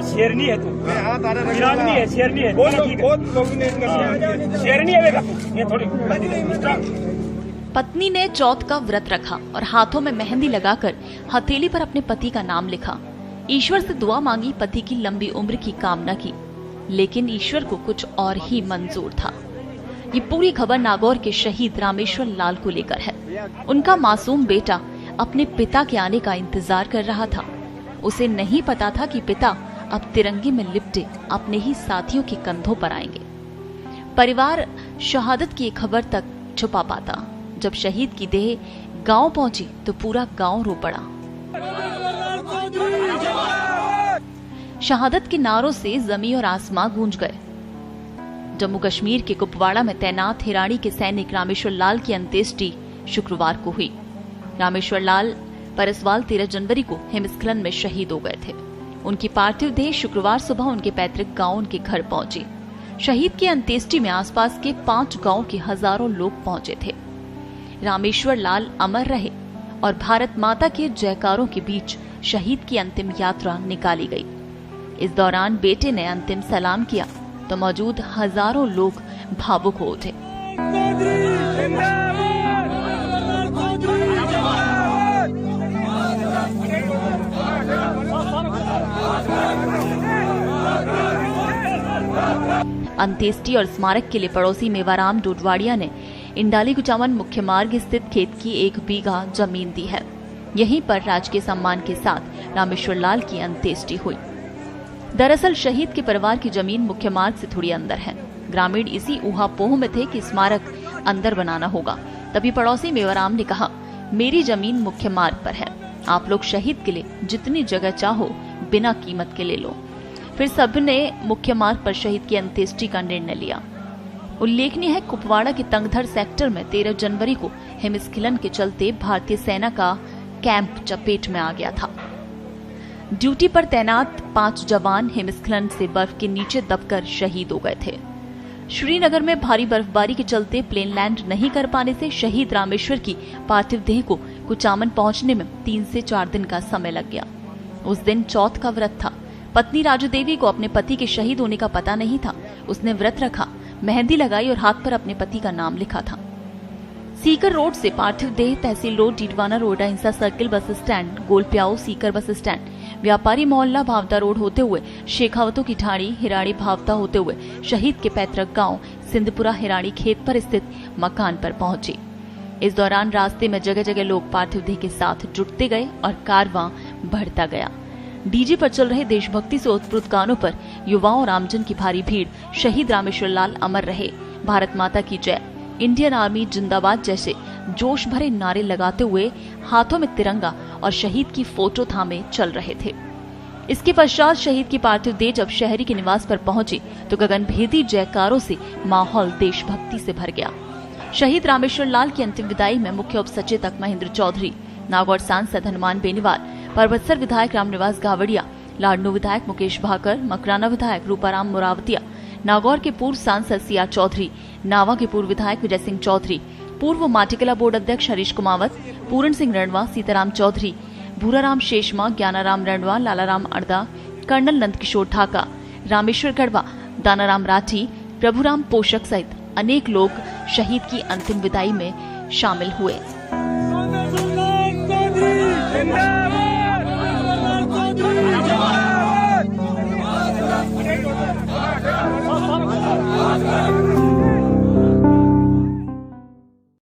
शेरनी है तू, वीरांगनी है, शेरनी है, शेरनी है बेटा, ये थोड़ी। पत्नी ने चौथ का व्रत रखा और हाथों में मेहंदी लगाकर हथेली पर अपने पति का नाम लिखा। ईश्वर से दुआ मांगी, पति की लंबी उम्र की कामना की, लेकिन ईश्वर को कुछ और ही मंजूर था। ये पूरी खबर नागौर के शहीद रामेश्वर लाल को लेकर है। उनका मासूम बेटा अपने पिता के आने का इंतजार कर रहा था। उसे नहीं पता था कि पिता अब तिरंगे में लिपटे अपने ही साथियों के कंधों पर आएंगे। परिवार शहादत की खबर तक छुपा पाता। जब शहीद की देह गांव पहुंची तो पूरा गांव रो पड़ा। शहादत के नारों से जमीन और आसमां गूंज गए। जम्मू कश्मीर के कुपवाड़ा में तैनात हिरानी के सैनिक रामेश्वर लाल की अंत्येष्टि शुक्रवार को हुई। रामेश्वर लाल परसवाल 13 जनवरी को हिमस्खलन में शहीद हो गए थे। उनकी पार्थिव देह शुक्रवार सुबह उनके पैतृक गांव उनके घर पहुंची। शहीद की अंत्येष्टि में आसपास के 5 गांव के हजारों लोग पहुंचे थे। रामेश्वर लाल अमर रहे और भारत माता के जयकारों के बीच शहीद की अंतिम यात्रा निकाली गई। इस दौरान बेटे ने अंतिम सलाम किया तो मौजूद हजारों लोग भावुक हो उठे। अंत्येष्टि और स्मारक के लिए पड़ोसी मेवाराम डोडवाड़िया ने इंडाली कुचामन मुख्य मार्ग स्थित खेत की 1 बीघा जमीन दी है। यहीं पर राजकीय सम्मान के साथ रामेश्वर लाल की अंत्येष्टि हुई। दरअसल शहीद के परिवार की जमीन मुख्य मार्ग से थोड़ी अंदर है। ग्रामीण इसी ऊहापोह में थे कि स्मारक अंदर बनाना होगा। तभी पड़ोसी मेवाराम ने कहा, मेरी जमीन मुख्य मार्ग पर है, आप लोग शहीद के लिए जितनी जगह चाहो बिना कीमत के ले लो। फिर सबने मुख्य मार्ग पर शहीद की अंत्येष्टि का निर्णय लिया। उल्लेखनीय है, कुपवाड़ा के तंगधर सेक्टर में 13 जनवरी को हिमस्खलन के चलते भारतीय सेना का कैंप चपेट में आ गया था। ड्यूटी पर तैनात 5 जवान हिमस्खलन से बर्फ के नीचे दबकर शहीद हो गए थे। श्रीनगर में भारी बर्फबारी के चलते प्लेन लैंड नहीं कर पाने से शहीद रामेश्वर की पार्थिव देह को कुचामन पहुंचने में 3 से 4 दिन का समय लग गया। उस दिन चौथ का व्रत था। पत्नी राजू देवी को अपने पति के शहीद होने का पता नहीं था। उसने व्रत रखा, मेहंदी लगाई और हाथ पर अपने पति का नाम लिखा था। सीकर रोड से पार्थिव देह तहसील road, Didwana road, Ahinsa circle bus stand, Golpyau Sikar bus stand, व्यापारी मोहल्ला भावता रोड होते हुए शेखावतों की ढाणी, हिराड़ी भावता होते हुए शहीद के पैतृक गांव सिंधपुरा हिराड़ी खेत पर स्थित मकान पर पहुंची। इस दौरान रास्ते में जगह जगह लोग पार्थिव देह के साथ जुटते गए और कारवां बढ़ता गया। डीजे पर चल रहे देशभक्ति से उत्प्लुत गानों पर युवाओं और आमजन की भारी भीड़ शहीद रामेश्वर लाल अमर रहे, भारत माता की जय, इंडियन आर्मी जिंदाबाद जैसे जोश भरे नारे लगाते हुए हाथों में तिरंगा और शहीद की फोटो थामे चल रहे थे। इसके पश्चात शहीद की पार्थिव देह जब शहरी के निवास पर पहुंची तो गगनभेदी जयकारों से माहौल देशभक्ति से भर गया। शहीद रामेश्वर लाल की अंतिम विदाई में मुख्य उप सचेतक महेंद्र चौधरी, नागौर सांसद हनुमान बेनीवाल, परबतसर विधायक रामनिवास गावड़िया, लाडनू विधायक मुकेश भाकर, मकराना विधायक रूपाराम मुरावतिया, नागौर के पूर्व सांसद सीआर चौधरी, नावा के पूर्व विधायक विजय सिंह चौधरी, पूर्व माटीकला बोर्ड अध्यक्ष हरीश कुमावत, पूरण सिंह रणवा, सीताराम चौधरी, भूराराम शेषमा, ज्ञानाराम रणवा, लालाराम अड़दा, कर्नल नंदकिशोर ढाका, रामेश्वर गढ़वा, दानाराम राठी, प्रभुराम पोषक सहित अनेक लोग शहीद की अंतिम विदाई में शामिल हुए। जिंदाबाद